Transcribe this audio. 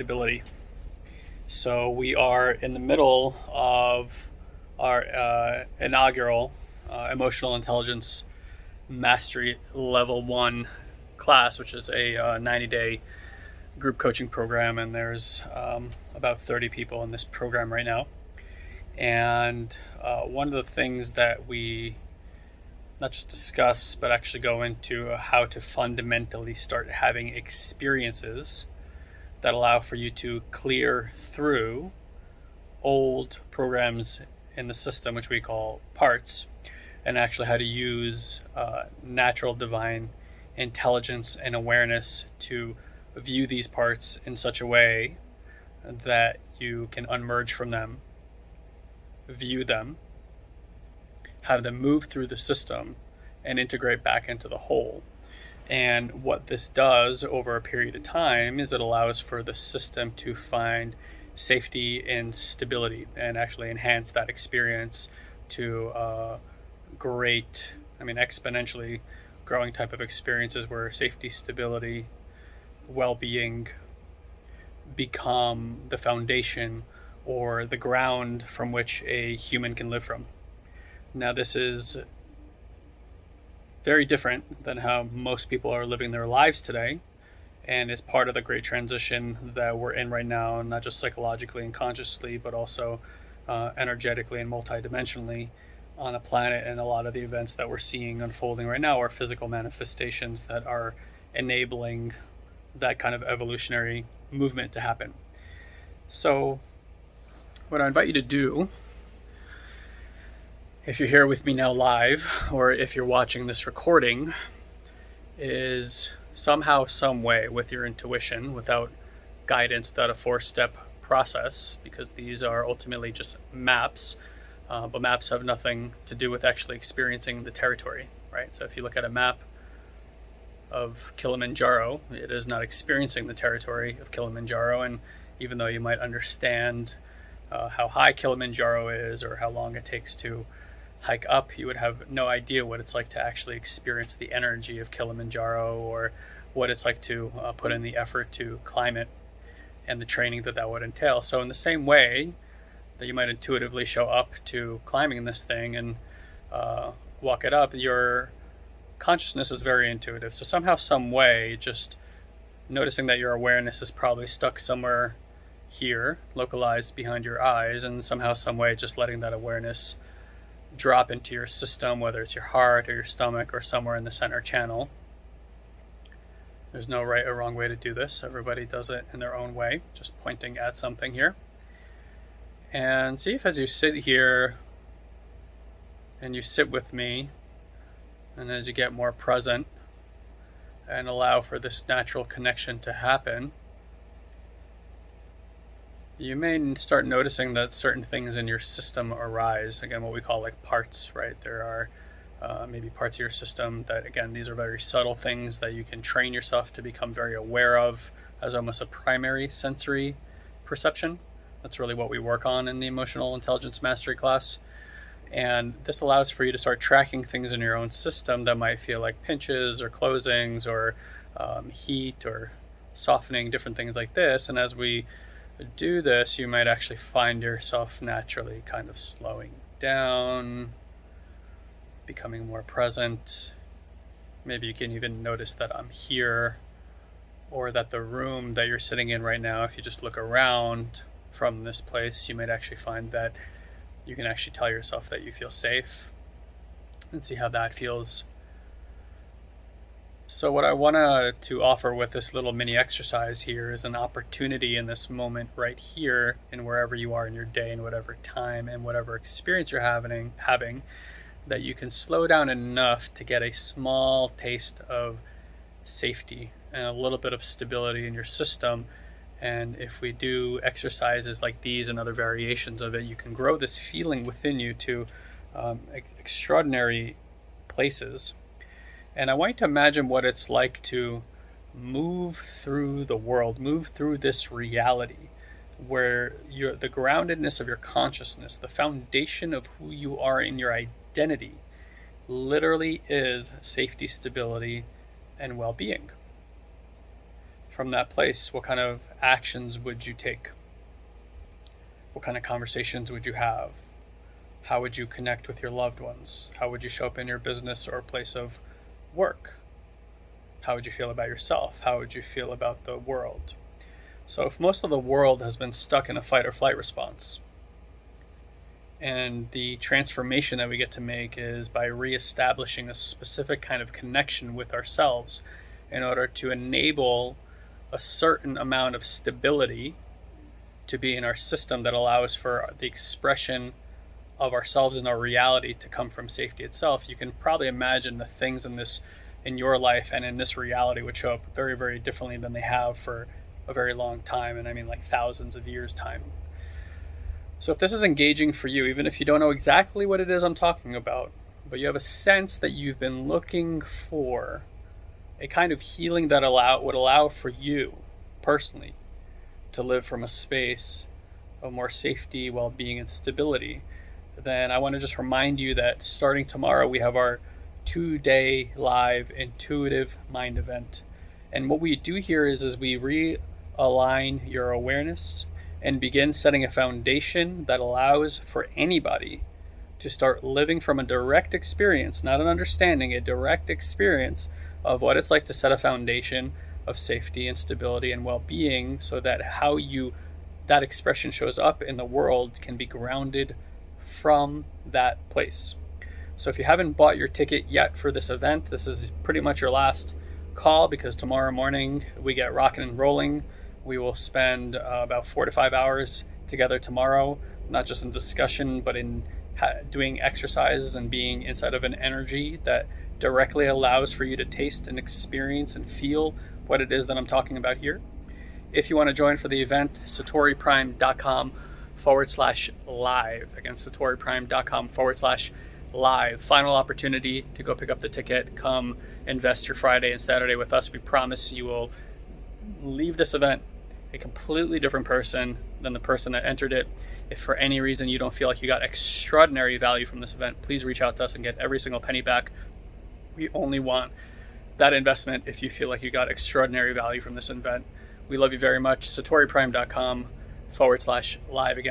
stability. So we are in the middle of our inaugural emotional intelligence mastery level 1 class, which is a 90-day group coaching program, and there's about 30 people in this program right now. And one of the things that we not just discuss, but actually go into how to fundamentally start having experiences that allow for you to clear through old programs in the system, which we call parts, and actually how to use natural divine intelligence and awareness to view these parts in such a way that you can unmerge from them, view them, have them move through the system, and integrate back into the whole. And what this does over a period of time is it allows for the system to find safety and stability and actually enhance that experience to exponentially growing type of experiences where safety, stability, well-being become the foundation or the ground from which a human can live from. Now, this is very different than how most people are living their lives today, and is part of the great transition that we're in right now, not just psychologically and consciously, but also energetically and multidimensionally on the planet. And a lot of the events that we're seeing unfolding right now are physical manifestations that are enabling that kind of evolutionary movement to happen. So what I invite you to do, if you're here with me now live, or if you're watching this recording, is somehow, some way, with your intuition, without guidance, without a 4-step process, because these are ultimately just maps, but maps have nothing to do with actually experiencing the territory, right? So if you look at a map of Kilimanjaro, it is not experiencing the territory of Kilimanjaro, and even though you might understand how high Kilimanjaro is or how long it takes to hike up, you would have no idea what it's like to actually experience the energy of Kilimanjaro, or what it's like to put in the effort to climb it and the training that would entail. So in the same way that you might intuitively show up to climbing this thing and walk it up, your consciousness is very intuitive. So somehow, some way, just noticing that your awareness is probably stuck somewhere here, localized behind your eyes, and somehow, some way, just letting that awareness drop into your system, whether it's your heart or your stomach or somewhere in the center channel. There's no right or wrong way to do this. Everybody does it in their own way, just pointing at something here. And see if, as you sit here and you sit with me, and as you get more present and allow for this natural connection to happen, you may start noticing that certain things in your system arise. Again, what we call like parts, right? There are maybe parts of your system that, again, these are very subtle things that you can train yourself to become very aware of as almost a primary sensory perception. That's really what we work on in the Emotional Intelligence Mastery class. And this allows for you to start tracking things in your own system that might feel like pinches or closings or heat or softening, different things like this. And as we do this, you might actually find yourself naturally kind of slowing down, becoming more present. Maybe you can even notice that I'm here, or that the room that you're sitting in right now, if you just look around from this place, you might actually find that you can actually tell yourself that you feel safe, and see how that feels. So what I want to offer with this little mini exercise here is an opportunity in this moment right here, and wherever you are in your day and whatever time and whatever experience you're having, that you can slow down enough to get a small taste of safety and a little bit of stability in your system. And if we do exercises like these and other variations of it, you can grow this feeling within you to extraordinary places. And I want you to imagine what it's like to move through the world, move through this reality, where the groundedness of your consciousness, the foundation of who you are in your identity, literally is safety, stability, and well-being. from that place, what kind of actions would you take? What kind of conversations would you have? How would you connect with your loved ones? How would you show up in your business or place of work? How would you feel about yourself? How would you feel about the world? So if most of the world has been stuck in a fight or flight response, and the transformation that we get to make is by reestablishing a specific kind of connection with ourselves in order to enable a certain amount of stability to be in our system that allows for the expression of ourselves and our reality to come from safety itself, you can probably imagine the things in your life and in this reality would show up very, very differently than they have for a very long time. And I mean like thousands of years time. So if this is engaging for you, even if you don't know exactly what it is I'm talking about, but you have a sense that you've been looking for a kind of healing that would allow for you personally to live from a space of more safety, well-being, and stability, then I want to just remind you that starting tomorrow, we have our 2-day live intuitive mind event. And what we do here is we realign your awareness and begin setting a foundation that allows for anybody to start living from a direct experience, not an understanding, a direct experience of what it's like to set a foundation of safety and stability and well-being, so that that expression shows up in the world can be grounded from that place. So if you haven't bought your ticket yet for this event, this is pretty much your last call, because tomorrow morning we get rocking and rolling. We will spend about 4 to 5 hours together tomorrow, not just in discussion, but in doing exercises and being inside of an energy that directly allows for you to taste and experience and feel what it is that I'm talking about here. If you want to join for the event, satoriprime.com/live. Again, satoriprime.com/live. Final opportunity to go pick up the ticket. Come invest your Friday and Saturday with us. We promise you will leave this event a completely different person than the person that entered it. If for any reason you don't feel like you got extraordinary value from this event, please reach out to us and get every single penny back. We only want that investment if you feel like you got extraordinary value from this event. We love you very much. satoriprime.com/live. Again,